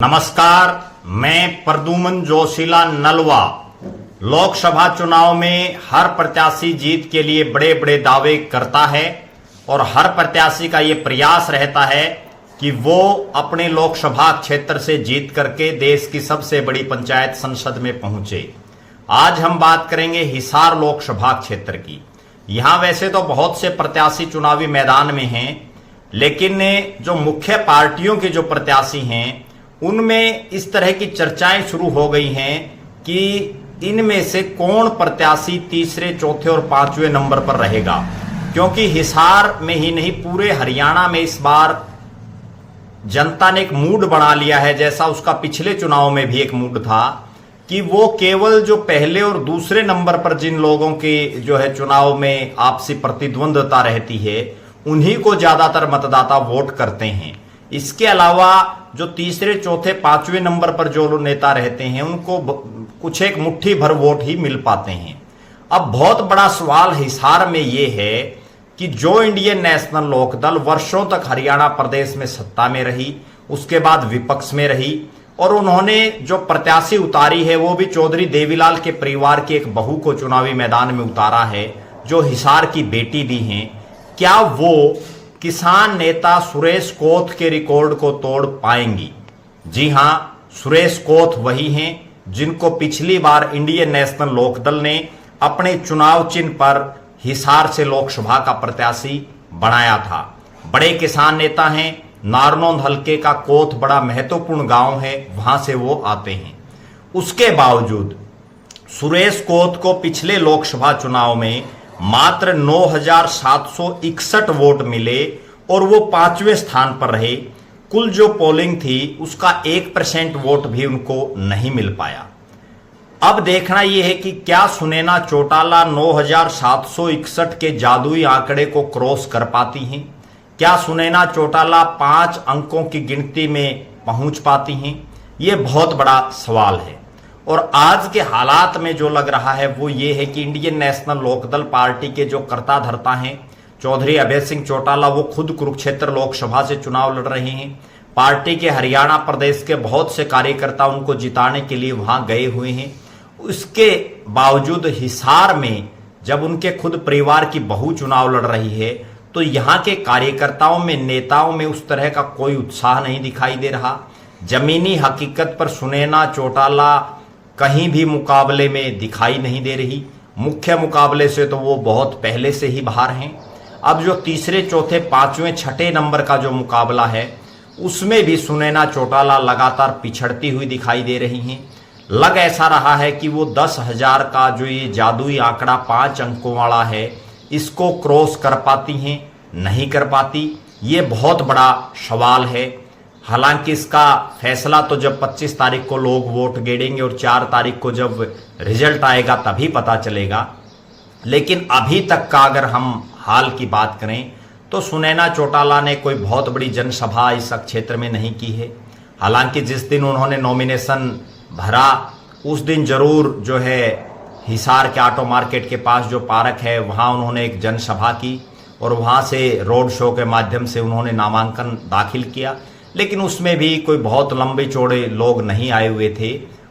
नमस्कार, मैं प्रद्युमन जोशीला नलवा। लोकसभा चुनाव में हर प्रत्याशी जीत के लिए बड़े बड़े दावे करता है और हर प्रत्याशी का ये प्रयास रहता है कि वो अपने लोकसभा क्षेत्र से जीत करके देश की सबसे बड़ी पंचायत संसद में पहुंचे। आज हम बात करेंगे हिसार लोकसभा क्षेत्र की। यहां वैसे तो बहुत से प्रत्याशी चुनावी मैदान में हैं, लेकिन जो मुख्य पार्टियों के जो प्रत्याशी हैं उनमें इस तरह की चर्चाएं शुरू हो गई हैं कि इनमें से कौन प्रत्याशी तीसरे, चौथे और पांचवें नंबर पर रहेगा, क्योंकि हिसार में ही नहीं पूरे हरियाणा में इस बार जनता ने एक मूड बना लिया है, जैसा उसका पिछले चुनाव में भी एक मूड था कि वो केवल जो पहले और दूसरे नंबर पर जिन लोगों के जो है चुनाव में आपसी प्रतिद्वंद्विता रहती है उन्हीं को ज्यादातर मतदाता वोट करते हैं। इसके अलावा जो तीसरे, चौथे, पांचवें नंबर पर जो नेता रहते हैं उनको कुछ एक मुट्ठी भर वोट ही मिल पाते हैं। अब बहुत बड़ा सवाल हिसार में ये है कि जो इंडियन नेशनल लोकदल वर्षों तक हरियाणा प्रदेश में सत्ता में रही, उसके बाद विपक्ष में रही और उन्होंने जो प्रत्याशी उतारी है वो भी चौधरी देवीलाल के परिवार की एक बहू को चुनावी मैदान में उतारा है जो हिसार की बेटी भी हैं। क्या वो किसान नेता सुरेश कोथ के रिकॉर्ड को तोड़ पाएंगी? जी हां, सुरेश कोथ वही हैं जिनको पिछली बार इंडियन नेशनल लोकदल ने अपने चुनाव चिन्ह पर हिसार से लोकसभा का प्रत्याशी बनाया था। बड़े किसान नेता हैं। नारनौंद हलके का कोथ बड़ा महत्वपूर्ण गांव है, वहां से वो आते हैं। उसके बावजूद सुरेश कोथ को पिछले लोकसभा चुनाव में मात्र 9,761 वोट मिले और वो 5वें स्थान पर रहे। कुल जो पोलिंग थी उसका 1% वोट भी उनको नहीं मिल पाया। अब देखना यह है कि क्या सुनैना चौटाला 9,761 के जादुई आंकड़े को क्रॉस कर पाती हैं? क्या सुनैना चौटाला 5 अंकों की गिनती में पहुंच पाती हैं? यह बहुत बड़ा सवाल है। और आज के हालात में जो लग रहा है वो ये है कि इंडियन नेशनल लोकदल पार्टी के जो कर्ता धर्ता हैं, चौधरी अभय सिंह चौटाला, वो खुद कुरुक्षेत्र लोकसभा से चुनाव लड़ रहे हैं। पार्टी के हरियाणा प्रदेश के बहुत से कार्यकर्ता उनको जिताने के लिए वहां गए हुए हैं। उसके बावजूद हिसार में जब उनके खुद परिवार की बहू चुनाव लड़ रही है तो यहाँ के कार्यकर्ताओं में, नेताओं में उस तरह का कोई उत्साह नहीं दिखाई दे रहा। जमीनी हकीकत पर सुनैना चौटाला कहीं भी मुकाबले में दिखाई नहीं दे रही। मुख्य मुकाबले से तो वो बहुत पहले से ही बाहर हैं। अब जो तीसरे, चौथे, पांचवें, छठे नंबर का जो मुकाबला है उसमें भी सुनैना चौटाला लगातार पिछड़ती हुई दिखाई दे रही हैं। लग ऐसा रहा है कि वो 10,000 का जो ये जादुई आंकड़ा 5 अंकों वाला है इसको क्रॉस कर पाती हैं, नहीं कर पाती। ये बहुत बड़ा सवाल है। हालांकि इसका फैसला तो जब 25 तारीख को लोग वोट गिनेंगे और 4 तारीख को जब रिजल्ट आएगा तभी पता चलेगा। लेकिन अभी तक का अगर हम हाल की बात करें तो सुनैना चौटाला ने कोई बहुत बड़ी जनसभा इस क्षेत्र में नहीं की है। हालांकि जिस दिन उन्होंने नॉमिनेशन भरा उस दिन जरूर जो है हिसार के ऑटो मार्केट के पास जो पार्क है वहां उन्होंने एक जनसभा की और वहां से रोड शो के माध्यम से उन्होंने नामांकन दाखिल किया। लेकिन उसमें भी कोई बहुत लंबे चौड़े लोग नहीं आए हुए थे।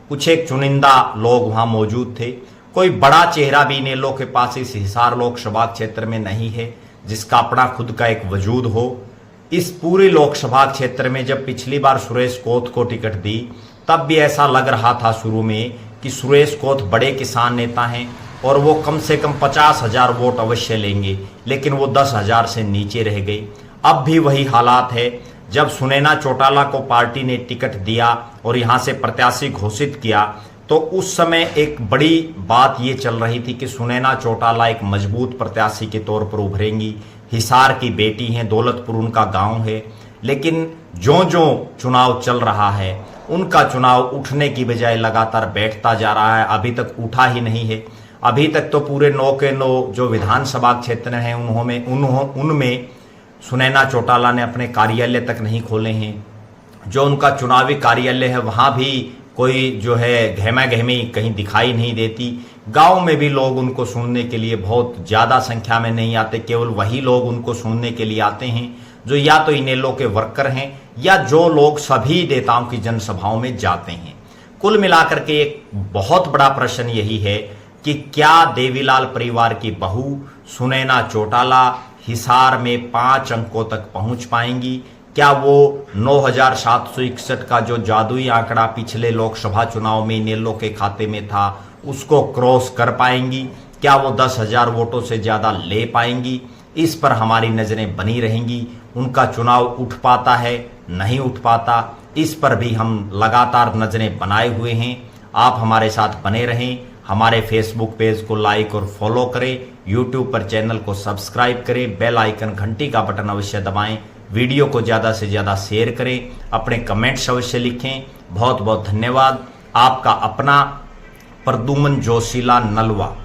कुछ एक चुनिंदा लोग वहां मौजूद थे। कोई बड़ा चेहरा भी इनेलो के पास इस हिसार लोकसभा क्षेत्र में नहीं है जिसका अपना खुद का एक वजूद हो। इस पूरी लोकसभा क्षेत्र में जब पिछली बार सुरेश कोथ को टिकट दी तब भी ऐसा लग रहा था शुरू में कि सुरेश कोथ बड़े किसान नेता हैं और वो कम से कम 50,000 वोट अवश्य लेंगे, लेकिन वो 10,000 से नीचे रह गई। अब भी वही हालात है। जब सुनैना चौटाला को पार्टी ने टिकट दिया और यहां से प्रत्याशी घोषित किया तो उस समय एक बड़ी बात ये चल रही थी कि सुनैना चौटाला एक मजबूत प्रत्याशी के तौर पर उभरेंगी। हिसार की बेटी हैं, दौलतपुर उनका गांव है। लेकिन जो जो चुनाव चल रहा है उनका चुनाव उठने की बजाय लगातार बैठता जा रहा है। अभी तक उठा ही नहीं है। अभी तक तो पूरे 9 के 9 जो विधानसभा क्षेत्र हैं उनमें सुनैना चौटाला ने अपने कार्यालय तक नहीं खोले हैं। जो उनका चुनावी कार्यालय है वहां भी कोई जो है गहमा गहमी कहीं दिखाई नहीं देती। गांव में भी लोग उनको सुनने के लिए बहुत ज्यादा संख्या में नहीं आते। केवल वही लोग उनको सुनने के लिए आते हैं जो या तो इनेलो के वर्कर हैं या जो लोग सभी नेताओं की जनसभाओं में जाते हैं। कुल मिलाकर के एक बहुत बड़ा प्रश्न यही है कि क्या देवीलाल परिवार की बहू सुनैना चौटाला हिसार में 5 अंकों तक पहुंच पाएंगी? क्या वो 9,761 का जो जादुई आंकड़ा पिछले लोकसभा चुनाव में इनेलो के खाते में था उसको क्रॉस कर पाएंगी? क्या वो 10,000 वोटों से ज्यादा ले पाएंगी? इस पर हमारी नजरें बनी रहेंगी। उनका चुनाव उठ पाता है, नहीं उठ पाता, इस पर भी हम लगातार नजरें बनाए हुए हैं। आप हमारे साथ बने रहें। हमारे फेसबुक पेज को लाइक और फॉलो करें, यूट्यूब पर चैनल को सब्सक्राइब करें, बेल आइकन घंटी का बटन अवश्य दबाएं, वीडियो को ज़्यादा से ज़्यादा शेयर करें, अपने कमेंट्स अवश्य लिखें। बहुत बहुत धन्यवाद। आपका अपना प्रद्युमन जोशीला नलवा।